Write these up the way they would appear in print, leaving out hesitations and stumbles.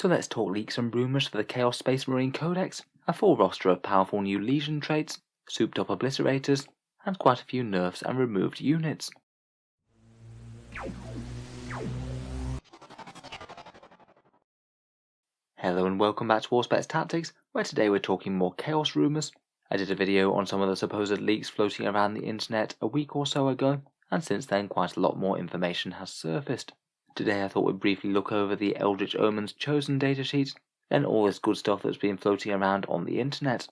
So let's talk leaks and rumours for the Chaos Space Marine Codex, a full roster of powerful new Legion traits, souped up obliterators, and quite a few nerfs and removed units. Hello and welcome back to Warspets Tactics, where today we're talking more Chaos rumours. I did a video on some of the supposed leaks floating around the internet a week or so ago, and since then quite a lot more information has surfaced. Today I thought we'd briefly look over the Eldritch Omen's Chosen datasheet, then all this good stuff that's been floating around on the internet.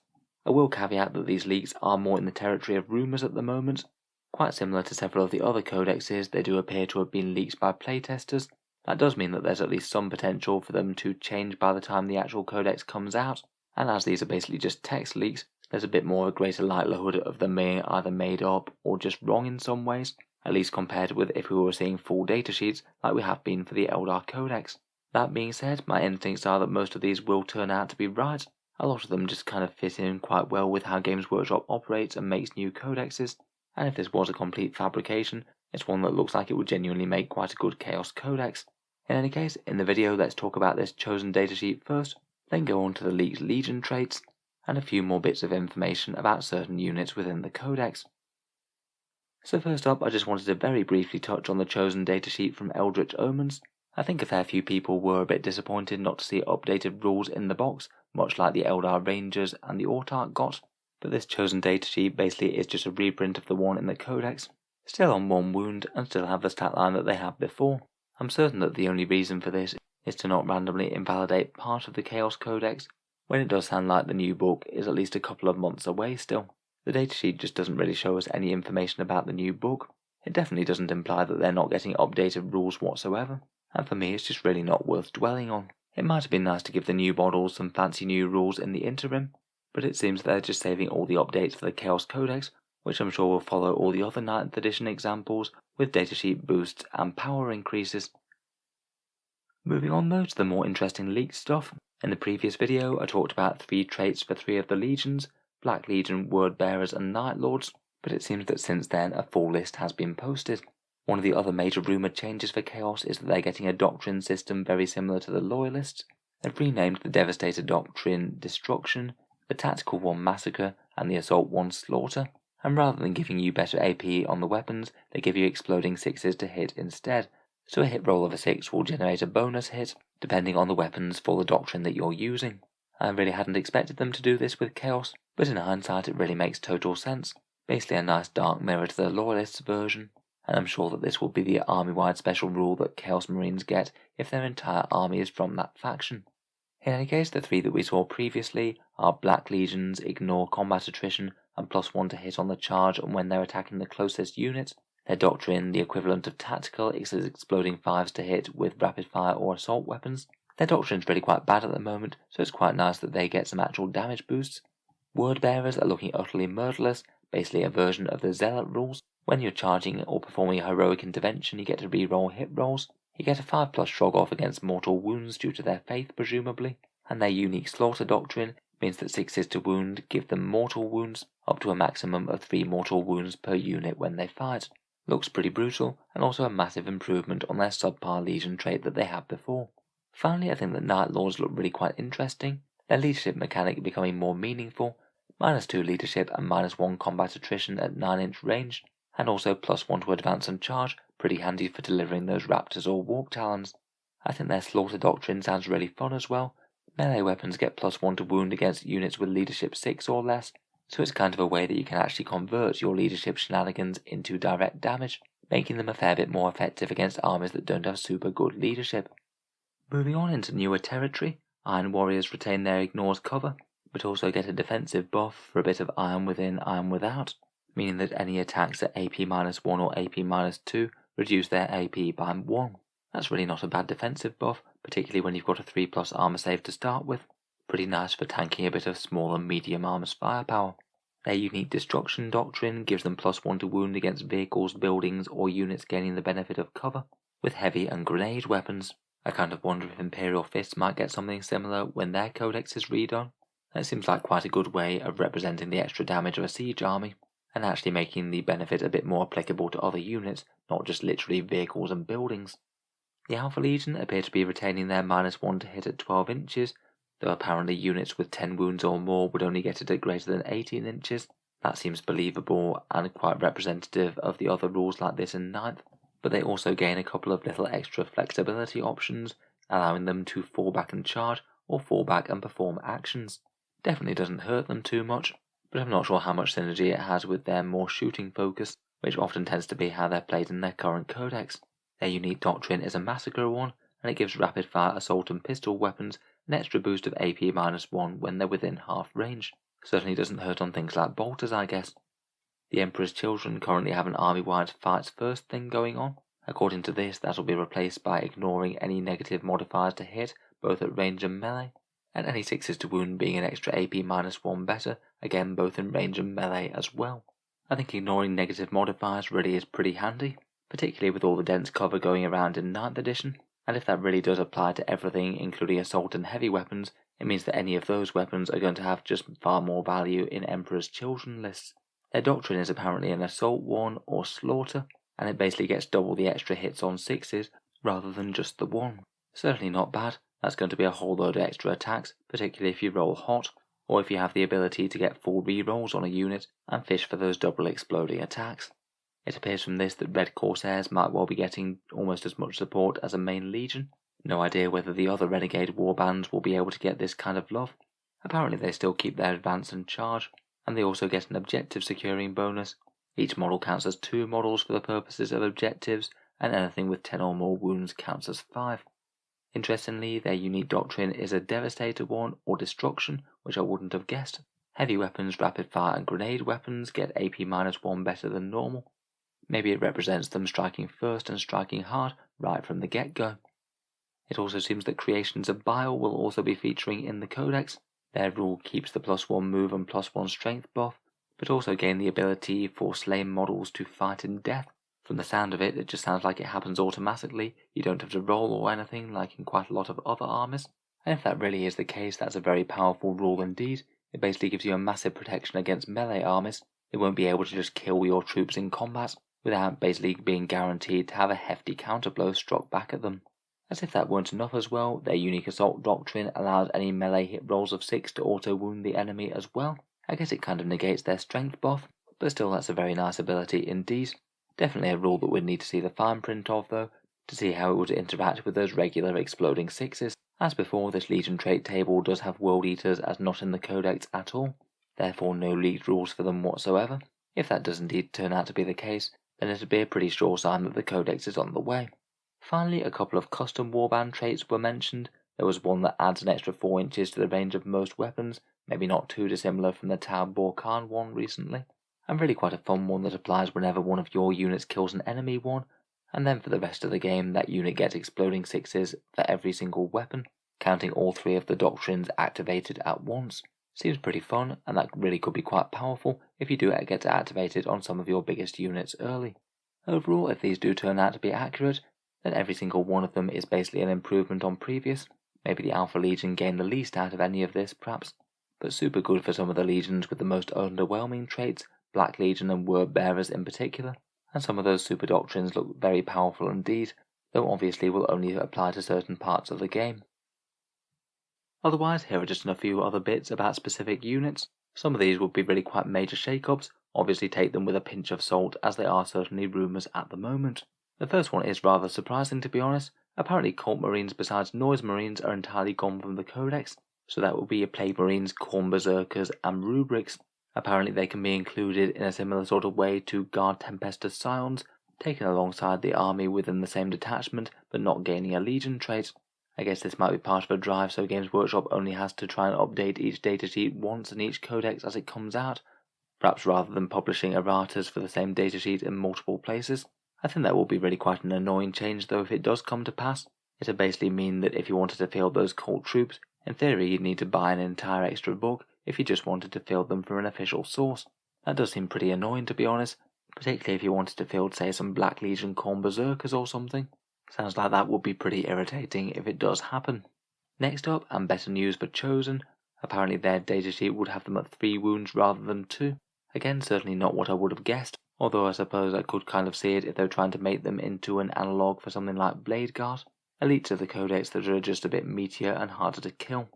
I will caveat that these leaks are more in the territory of rumours at the moment. Quite similar to several of the other codexes, they do appear to have been leaked by playtesters. That does mean that there's at least some potential for them to change by the time the actual codex comes out, and as these are basically just text leaks, there's a bit more of a greater likelihood of them being either made up or just wrong in some ways, at least compared with if we were seeing full datasheets like we have been for the Eldar Codex. That being said, my instincts are that most of these will turn out to be right. A lot of them just kind of fit in quite well with how Games Workshop operates and makes new codexes, and if this was a complete fabrication, it's one that looks like it would genuinely make quite a good Chaos Codex. In any case, in the video let's talk about this Chosen datasheet first, then go on to the leaked Legion traits, and a few more bits of information about certain units within the Codex. So first up, I just wanted to very briefly touch on the Chosen datasheet from Eldritch Omens. I think a fair few people were a bit disappointed not to see updated rules in the box, much like the Eldar Rangers and the Autarch got, but this Chosen datasheet basically is just a reprint of the one in the Codex, still on 1 wound and still have the stat line that they had before. I'm certain that the only reason for this is to not randomly invalidate part of the Chaos Codex, when it does sound like the new book is at least a couple of months away still. The datasheet just doesn't really show us any information about the new book. It definitely doesn't imply that they're not getting updated rules whatsoever, and for me it's just really not worth dwelling on. It might have been nice to give the new models some fancy new rules in the interim, but it seems they're just saving all the updates for the Chaos Codex, which I'm sure will follow all the other 9th edition examples with datasheet boosts and power increases. Moving on though to the more interesting leaked stuff. In the previous video I talked about 3 traits for 3 of the legions, Black Legion, Word Bearers and Night Lords, but it seems that since then a full list has been posted. One of the other major rumoured changes for Chaos is that they're getting a doctrine system very similar to the Loyalists. They've renamed the Devastator Doctrine Destruction, the Tactical one Massacre and the Assault one Slaughter, and rather than giving you better AP on the weapons, they give you exploding 6s to hit instead. So a hit roll of a 6 will generate a bonus hit, depending on the weapons for the doctrine that you're using. I really hadn't expected them to do this with Chaos, but in hindsight it really makes total sense. Basically a nice dark mirror to the Loyalists version, and I'm sure that this will be the army-wide special rule that Chaos Marines get if their entire army is from that faction. In any case, the 3 that we saw previously are Black Legions, ignore combat attrition, and +1 to hit on the charge and when they're attacking the closest unit. Their doctrine, the equivalent of tactical, is exploding 5s to hit with rapid fire or assault weapons. Their doctrine's really quite bad at the moment, so it's quite nice that they get some actual damage boosts. Word Bearers are looking utterly murderless, basically a version of the Zealot rules. When you're charging or performing a heroic intervention, you get to reroll hit rolls. You get a 5+ shrug off against mortal wounds due to their faith, presumably, and their unique Slaughter doctrine means that 6s to wound give them mortal wounds, up to a maximum of 3 mortal wounds per unit when they fight. Looks pretty brutal, and also a massive improvement on their subpar Legion trait that they had before. Finally, I think that Night Lords look really quite interesting, their leadership mechanic becoming more meaningful, -2 leadership and -1 combat attrition at 9-inch range, and also +1 to advance and charge, pretty handy for delivering those Raptors or Warp Talons. I think their Slaughter doctrine sounds really fun as well. Melee weapons get +1 to wound against units with leadership 6 or less, so it's kind of a way that you can actually convert your leadership shenanigans into direct damage, making them a fair bit more effective against armies that don't have super good leadership. Moving on into newer territory, Iron Warriors retain their Ignores cover, but also get a defensive buff for a bit of Iron Within, Iron Without, meaning that any attacks at AP -1 or AP -2 reduce their AP by 1. That's really not a bad defensive buff, particularly when you've got a 3+ armor save to start with. Pretty nice for tanking a bit of small and medium armor's firepower. Their unique Destruction doctrine gives them +1 to wound against vehicles, buildings, or units gaining the benefit of cover, with heavy and grenade weapons. I kind of wonder if Imperial Fists might get something similar when their codex is redone. That seems like quite a good way of representing the extra damage of a siege army, and actually making the benefit a bit more applicable to other units, not just literally vehicles and buildings. The Alpha Legion appear to be retaining their -1 to hit at 12 inches, though apparently units with 10 wounds or more would only get it at greater than 18 inches. That seems believable and quite representative of the other rules like this in 9th, but they also gain a couple of little extra flexibility options, allowing them to fall back and charge, or fall back and perform actions. Definitely doesn't hurt them too much, but I'm not sure how much synergy it has with their more shooting focus, which often tends to be how they're played in their current codex. Their unique doctrine is a massacre one, and it gives rapid fire assault and pistol weapons an extra boost of AP -1 when they're within half range. Certainly doesn't hurt on things like bolters, I guess. The Emperor's Children currently have an army-wide fights first thing going on. According to this, that'll be replaced by ignoring any negative modifiers to hit, both at range and melee, and any 6s to wound being an extra AP -1 better, again both in range and melee as well. I think ignoring negative modifiers really is pretty handy, particularly with all the dense cover going around in 9th edition, and if that really does apply to everything including assault and heavy weapons, it means that any of those weapons are going to have just far more value in Emperor's Children lists. Their doctrine is apparently an assault 1 or slaughter, and it basically gets double the extra hits on 6s rather than just the 1. Certainly not bad. That's going to be a whole load of extra attacks, particularly if you roll hot, or if you have the ability to get full rerolls on a unit and fish for those double exploding attacks. It appears from this that Red Corsairs might well be getting almost as much support as a main legion. No idea whether the other Renegade warbands will be able to get this kind of love. Apparently they still keep their advance and charge, and they also get an objective securing bonus. Each model counts as 2 models for the purposes of objectives, and anything with 10 or more wounds counts as 5. Interestingly, their unique doctrine is a Devastator one or Destruction, which I wouldn't have guessed. Heavy weapons, rapid fire and grenade weapons get AP -1 better than normal. Maybe it represents them striking first and striking hard right from the get-go. It also seems that Creations of Bile will also be featuring in the Codex. Their rule keeps the +1 move and +1 strength buff, but also gain the ability for slain models to fight in death. From the sound of it, it just sounds like it happens automatically. You don't have to roll or anything like in quite a lot of other armies. And if that really is the case, that's a very powerful rule indeed. It basically gives you a massive protection against melee armies. It won't be able to just kill your troops in combat without basically being guaranteed to have a hefty counterblow struck back at them. As if that weren't enough as well, their unique assault doctrine allows any melee hit rolls of 6 to auto-wound the enemy as well. I guess it kind of negates their strength buff, but still that's a very nice ability indeed. Definitely a rule that we'd need to see the fine print of though, to see how it would interact with those regular exploding 6s. As before, this Legion trait table does have World Eaters as not in the Codex at all, therefore no leaked rules for them whatsoever. If that does indeed turn out to be the case, then it'd be a pretty sure sign that the Codex is on the way. Finally, a couple of custom warband traits were mentioned. There was one that adds an extra 4 inches to the range of most weapons, maybe not too dissimilar from the Tau Borkan one recently, and really quite a fun one that applies whenever one of your units kills an enemy one, and then for the rest of the game that unit gets exploding 6s for every single weapon, counting all 3 of the doctrines activated at once. Seems pretty fun, and that really could be quite powerful if you do get to activate it on some of your biggest units early. Overall, if these do turn out to be accurate, then every single one of them is basically an improvement on previous. Maybe the Alpha Legion gained the least out of any of this, perhaps, but super good for some of the legions with the most underwhelming traits, Black Legion and Word Bearers in particular, and some of those super doctrines look very powerful indeed, though obviously will only apply to certain parts of the game. Otherwise, here are just a few other bits about specific units. Some of these would be really quite major shake-ups, obviously take them with a pinch of salt as they are certainly rumours at the moment. The first one is rather surprising to be honest. Apparently Cult Marines besides Noise Marines are entirely gone from the Codex, so that will be your Plague Marines, Khorne Berserkers and Rubrics. Apparently they can be included in a similar sort of way to Guard Tempestus Scions, taken alongside the army within the same detachment but not gaining a Legion trait. I guess this might be part of a drive so Games Workshop only has to try and update each datasheet once in each codex as it comes out, perhaps rather than publishing erratas for the same datasheet in multiple places. I think that will be really quite an annoying change though if it does come to pass. It'll basically mean that if you wanted to field those cult troops, in theory you'd need to buy an entire extra book if you just wanted to field them from an official source. That does seem pretty annoying to be honest, particularly if you wanted to field say some Black Legion Khorne Berserkers or something. Sounds like that would be pretty irritating if it does happen. Next up, and better news for Chosen, apparently their datasheet would have them at 3 wounds rather than 2. Again, certainly not what I would have guessed, although I suppose I could kind of see it if they were trying to make them into an analogue for something like Blade Guard. elites of the Codex that are just a bit meatier and harder to kill.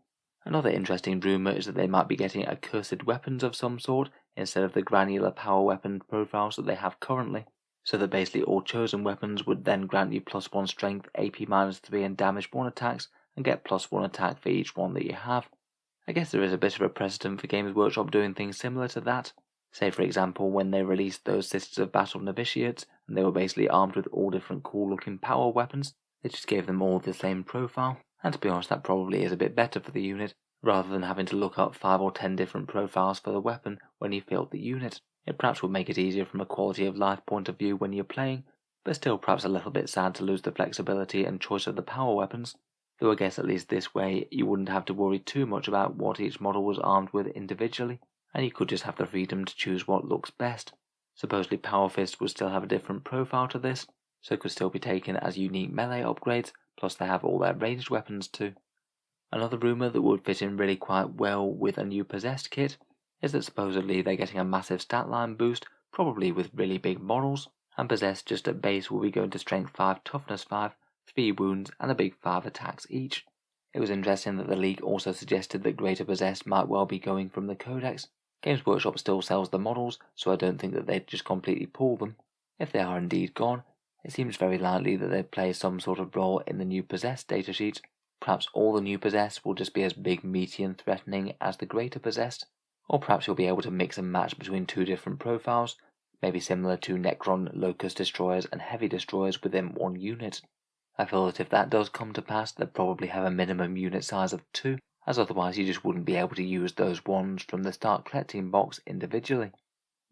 Another interesting rumour is that they might be getting accursed weapons of some sort instead of the granular power weapon profiles that they have currently, so that basically all chosen weapons would then grant you +1 strength, AP -3 and damage 1 attacks, and get +1 attack for each one that you have. I guess there is a bit of a precedent for Games Workshop doing things similar to that. Say for example when they released those Sisters of Battle novitiates, and they were basically armed with all different cool looking power weapons, they just gave them all the same profile, and to be honest that probably is a bit better for the unit, rather than having to look up 5 or 10 different profiles for the weapon when you field the unit. It perhaps would make it easier from a quality of life point of view when you're playing, but still perhaps a little bit sad to lose the flexibility and choice of the power weapons. Though I guess at least this way you wouldn't have to worry too much about what each model was armed with individually, and you could just have the freedom to choose what looks best. Supposedly Power Fist would still have a different profile to this, so it could still be taken as unique melee upgrades, plus they have all their ranged weapons too. Another rumour that would fit in really quite well with a new Possessed kit is that supposedly they're getting a massive stat line boost, probably with really big models, and Possessed just at base will be going to Strength 5, Toughness 5, 3 wounds and a big 5 attacks each. It was interesting that the leak also suggested that Greater Possessed might well be going from the Codex. Games Workshop still sells the models, so I don't think that they'd just completely pull them. If they are indeed gone, it seems very likely that they'd play some sort of role in the new Possessed datasheet. Perhaps all the new Possessed will just be as big, meaty and threatening as the Greater Possessed, or perhaps you'll be able to mix and match between two different profiles, maybe similar to Necron, Locust Destroyers and Heavy Destroyers within one unit. I feel that if that does come to pass, they'd probably have a minimum unit size of 2, as otherwise you just wouldn't be able to use those ones from the Start Collecting box individually.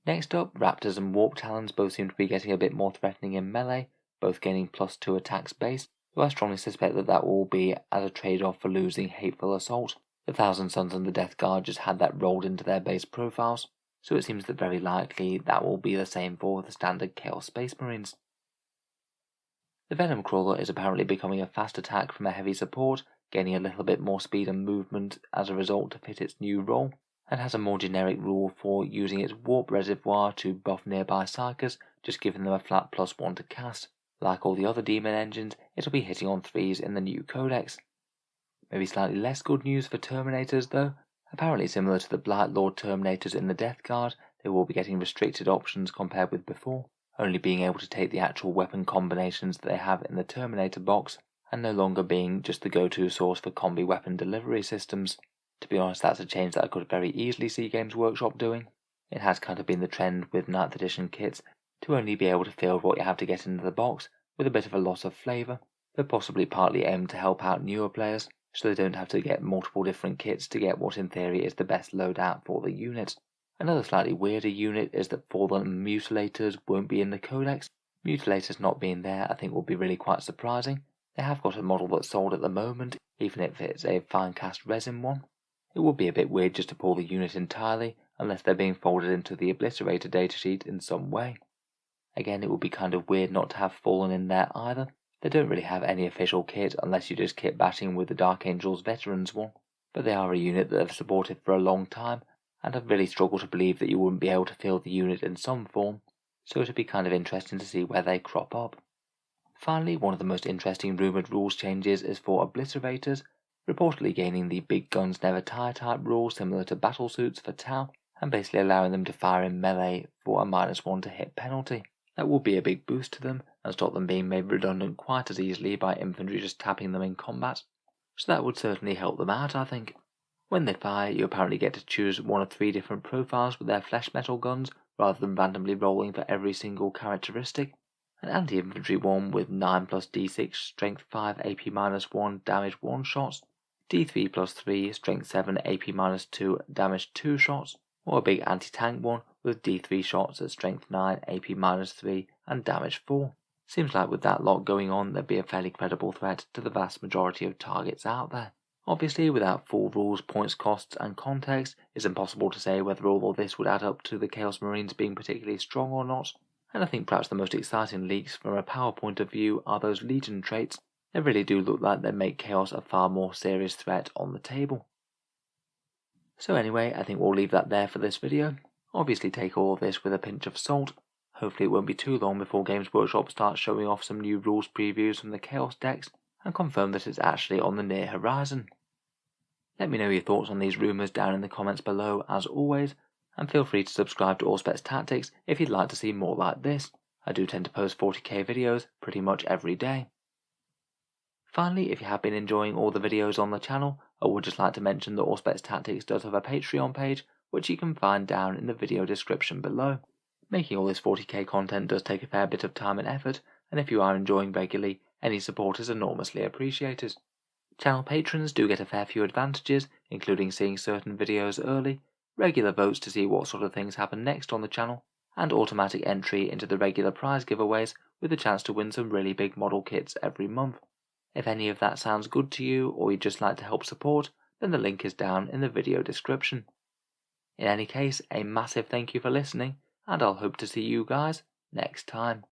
Next up, Raptors and Warp Talons both seem to be getting a bit more threatening in melee, both gaining +2 attacks base, though I strongly suspect that that will be as a trade-off for losing Hateful Assault. The Thousand Sons and the Death Guard just had that rolled into their base profiles, so it seems that very likely that will be the same for the standard Chaos Space Marines. The Venom Crawler is apparently becoming a fast attack from a heavy support, gaining a little bit more speed and movement as a result to fit its new role, and has a more generic rule for using its Warp Reservoir to buff nearby Psychers, just giving them a flat +1 to cast. Like all the other demon engines, it'll be hitting on 3s in the new Codex. Maybe slightly less good news for Terminators though. Apparently similar to the Blight Lord Terminators in the Death Guard, they will be getting restricted options compared with before, only being able to take the actual weapon combinations that they have in the Terminator box, and no longer being just the go-to source for combi weapon delivery systems. To be honest, that's a change that I could very easily see Games Workshop doing. It has kind of been the trend with 9th edition kits to only be able to field what you have to get into the box, with a bit of a loss of flavour, but possibly partly aimed to help out newer players, so they don't have to get multiple different kits to get what in theory is the best loadout for the unit. Another slightly weirder unit is that Fallen Mutilators won't be in the Codex. Mutilators not being there I think will be really quite surprising. They have got a model that's sold at the moment, even if it's a fine cast resin one. It would be a bit weird just to pull the unit entirely, unless they're being folded into the Obliterator datasheet in some way. Again, it would be kind of weird not to have Fallen in there either. They don't really have any official kit unless you just kit bashing with the Dark Angels Veterans one, but they are a unit that I've supported for a long time, and I've really struggled to believe that you wouldn't be able to field the unit in some form, so it'd be kind of interesting to see where they crop up. Finally, one of the most interesting rumoured rules changes is for Obliterators, reportedly gaining the Big Guns Never Tire type rule similar to Battlesuits for Tau, and basically allowing them to fire in melee for a -1 to hit penalty. That would be a big boost to them, and stop them being made redundant quite as easily by infantry just tapping them in combat, so that would certainly help them out I think. When they fire, you apparently get to choose one of 3 different profiles with their flesh metal guns, rather than randomly rolling for every single characteristic. An anti-infantry one with 9 + d6 strength 5 AP -1 damage 1 shots, d3 + 3 strength 7 AP -2 damage 2 shots, or a big anti-tank one with d3 shots at strength 9 AP -3 and damage 4. Seems like with that lot going on there'd be a fairly credible threat to the vast majority of targets out there. Obviously, without full rules, points, costs, and context, it's impossible to say whether all of this would add up to the Chaos Marines being particularly strong or not, and I think perhaps the most exciting leaks from a power point of view are those Legion traits. They really do look like they make Chaos a far more serious threat on the table. So anyway, I think we'll leave that there for this video. Obviously take all of this with a pinch of salt. Hopefully it won't be too long before Games Workshop starts showing off some new rules previews from the Chaos decks, and confirm that it's actually on the near horizon. Let me know your thoughts on these rumours down in the comments below as always, and feel free to subscribe to Auspex Tactics if you'd like to see more like this. I do tend to post 40k videos pretty much every day. Finally, if you have been enjoying all the videos on the channel, I would just like to mention that Auspex Tactics does have a Patreon page, which you can find down in the video description below. Making all this 40k content does take a fair bit of time and effort, and if you are enjoying regularly, any support is enormously appreciated. Channel patrons do get a fair few advantages, including seeing certain videos early, regular votes to see what sort of things happen next on the channel, and automatic entry into the regular prize giveaways with a chance to win some really big model kits every month. If any of that sounds good to you, or you'd just like to help support, then the link is down in the video description. In any case, a massive thank you for listening, and I'll hope to see you guys next time.